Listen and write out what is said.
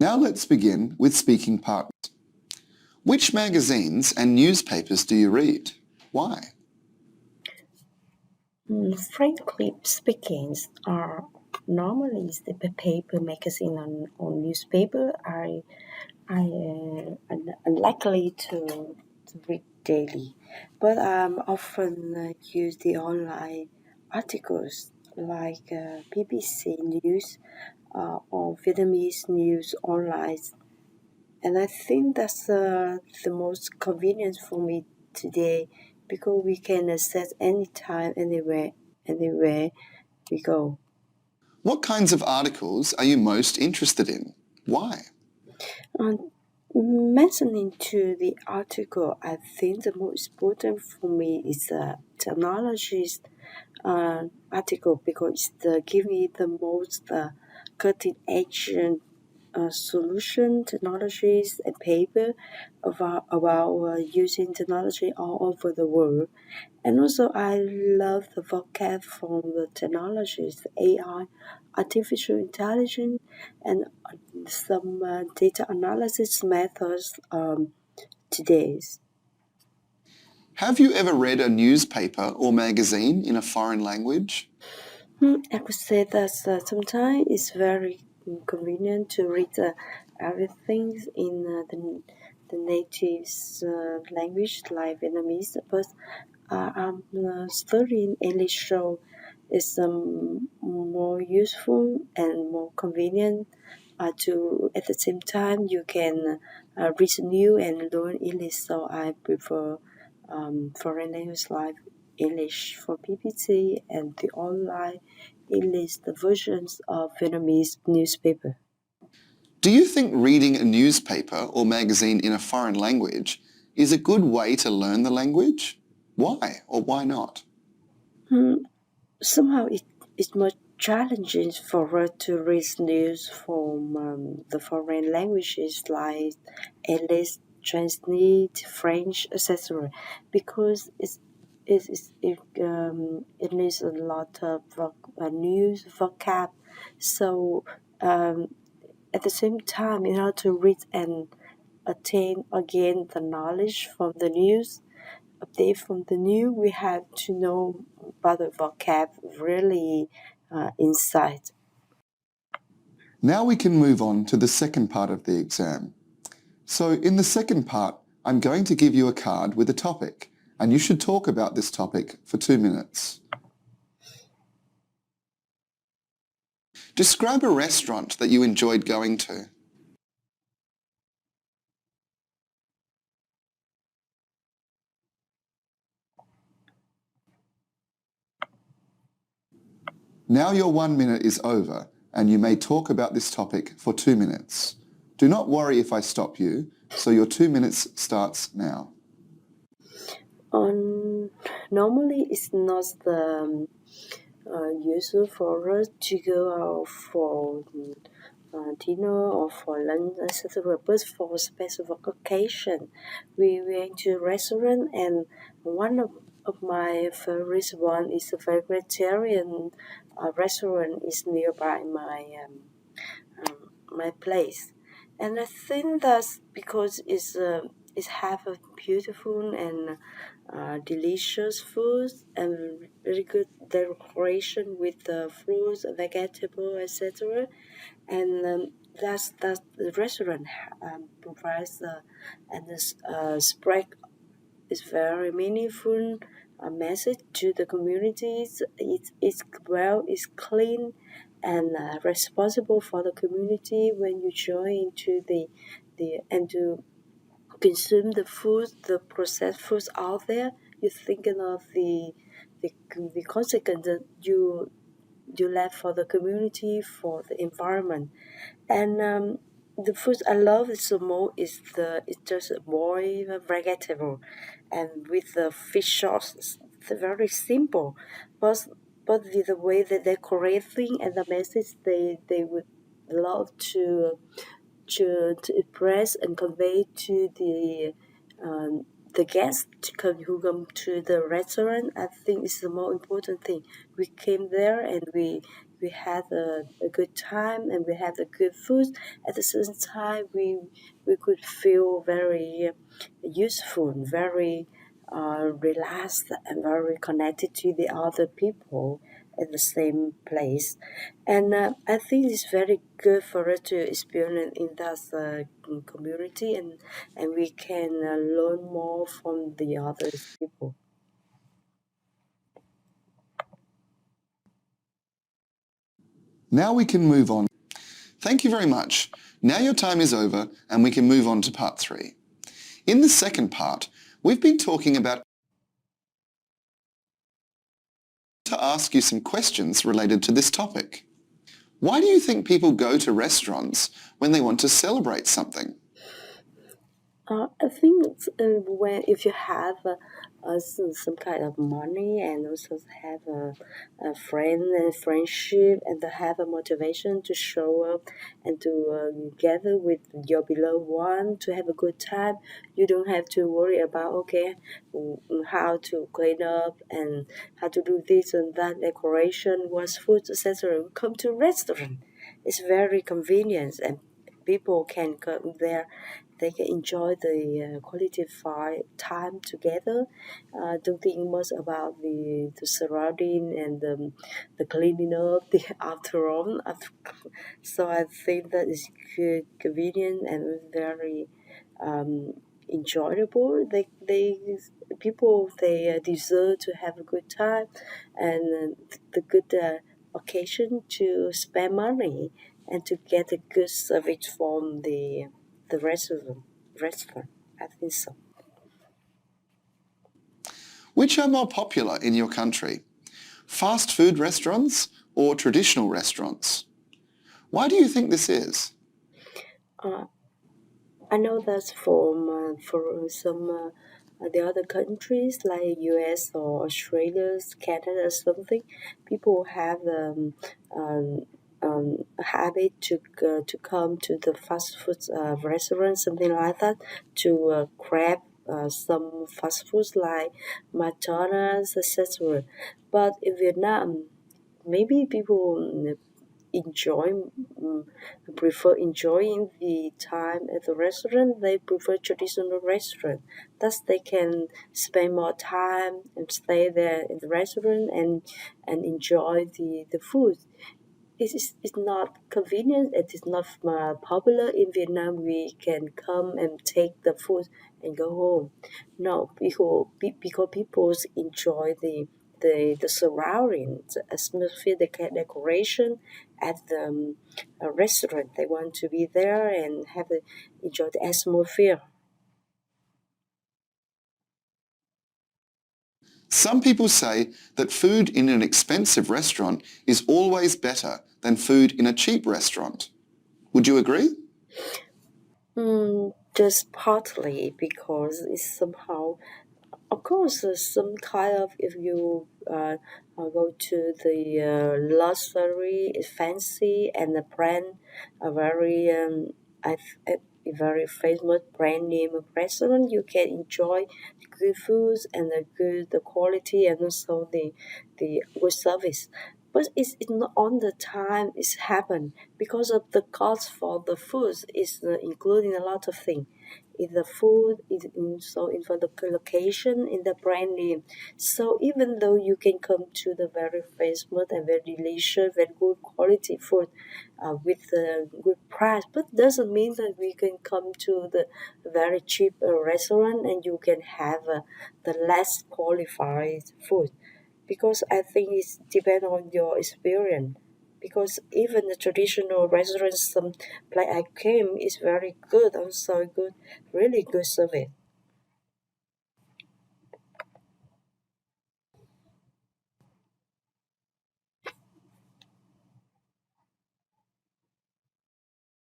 Now let's begin with speaking partners. Which magazines and newspapers do you read? Why? Frankly speaking, normally the paper magazine on newspaper. I'm unlikely to read daily, but often use the online articles like BBC News or Vietnamese news online, and I think that's the most convenient for me today because we can access anytime, anywhere we go. What kinds of articles are you most interested in? Why? Mentioning to the article, I think the most important for me is the technologies article because it give me the most cutting edge solution technologies and paper about using technology all over the world. And also, I love the vocab from the technologies, AI, artificial intelligence, and some data analysis methods today. Have you ever read a newspaper or magazine in a foreign language? I could say that sometimes it's very convenient to read everything in the native language like Vietnamese, but I'm studying English, so it's more useful and more convenient to at the same time you can read new and learn English. So I prefer foreign language like English for PPT and the online English the versions of Vietnamese newspaper. Do you think reading a newspaper or magazine in a foreign language is a good way to learn the language? Why or why not? Somehow it's more challenging for us to read news from the foreign languages like English, Chinese, French, etc. because it needs a lot of news vocab. So at the same time, in order to read and attain again the knowledge from the news, update from the new, we have to know about the vocab really inside. Now we can move on to the second part of the exam. So in the second part, I'm going to give you a card with a topic, and you should talk about this topic for 2 minutes. Describe a restaurant that you enjoyed going to. Now your 1 minute is over, and you may talk about this topic for 2 minutes. Do not worry if I stop you, so your 2 minutes starts now. Normally, it's not the usual for us to go out for dinner or for lunch, etc. But for a specific occasion, we went to a restaurant, and one of my favorite one is a vegetarian restaurant is nearby my place, and I think that's because it have a beautiful and delicious food and very good decoration with the fruits, vegetable, etc. And that's the restaurant provides and this spread is very meaningful message to the communities. It's well, it's clean and responsible for the community when you join into the and to consume the food, the processed foods out there. You're thinking of the, the consequence that you left for the community, for the environment. And the food I love is the most is the it's just boiled vegetable, and with the fish sauce. It's very simple, but the way that they decorate thing and the message they would love to impress and convey to the guests who come to the restaurant. I think is the more important thing. We came there and we we had a good time and we had the good food. At the same time, we could feel very useful, very relaxed, and very connected to the other people at the same place. And I think it's very good for us to experience in that community, and we can learn more from the other people. Now we can move on. Thank you very much. Now your time is over and we can move on to part 3. In the second part, we've been talking about to ask you some questions related to this topic. Why do you think people go to restaurants when they want to celebrate something? I think when if you have some kind of money and also have a friend and friendship and to have a motivation to show up and to gather with your beloved one to have a good time, you don't have to worry about how to clean up and how to do this and that decoration, what's food, etc. Come to restaurant. It's very convenient and people can come there, they can enjoy the quality time together. Don't think much about the surrounding and the cleaning up the after all. So I think that is good, convenient, and very um, enjoyable. They people they deserve to have a good time and the good occasion to spend money and to get a good service from the restaurant. I think so. Which are more popular in your country? Fast food restaurants or traditional restaurants? Why do you think this is? Uh, I know that for some the other countries like US or Australia, Canada, or something, people have a habit to come to the fast food restaurant, something like that, to grab some fast foods like McDonald's, etc. But in Vietnam, maybe people enjoy prefer enjoying the time at the restaurant. They prefer traditional restaurant. Thus they can spend more time and stay there in the restaurant and enjoy the food. It's not convenient. It is not popular in Vietnam. We can come and take the food and go home. No, because people enjoy the surrounding, the atmosphere, the decoration at the restaurant. They want to be there and enjoy the atmosphere. Some people say that food in an expensive restaurant is always better than food in a cheap restaurant. Would you agree? Just partly because it's somehow, of course, some kind of if you go to the luxury, fancy, and the brand, a very a very famous brand name of restaurant, you can enjoy good foods and the good the quality and also the good service. But it's not on the time it's happened because of the cost for the foods is including a lot of things in the food, in for the location, in the brand name. So even though you can come to the very famous and very delicious, very good quality food with a good price, but doesn't mean that we can come to the very cheap restaurant and you can have the less qualified food. Because I think it's depend on your experience because even the traditional restaurants, some place I came is very good, also good, really good service.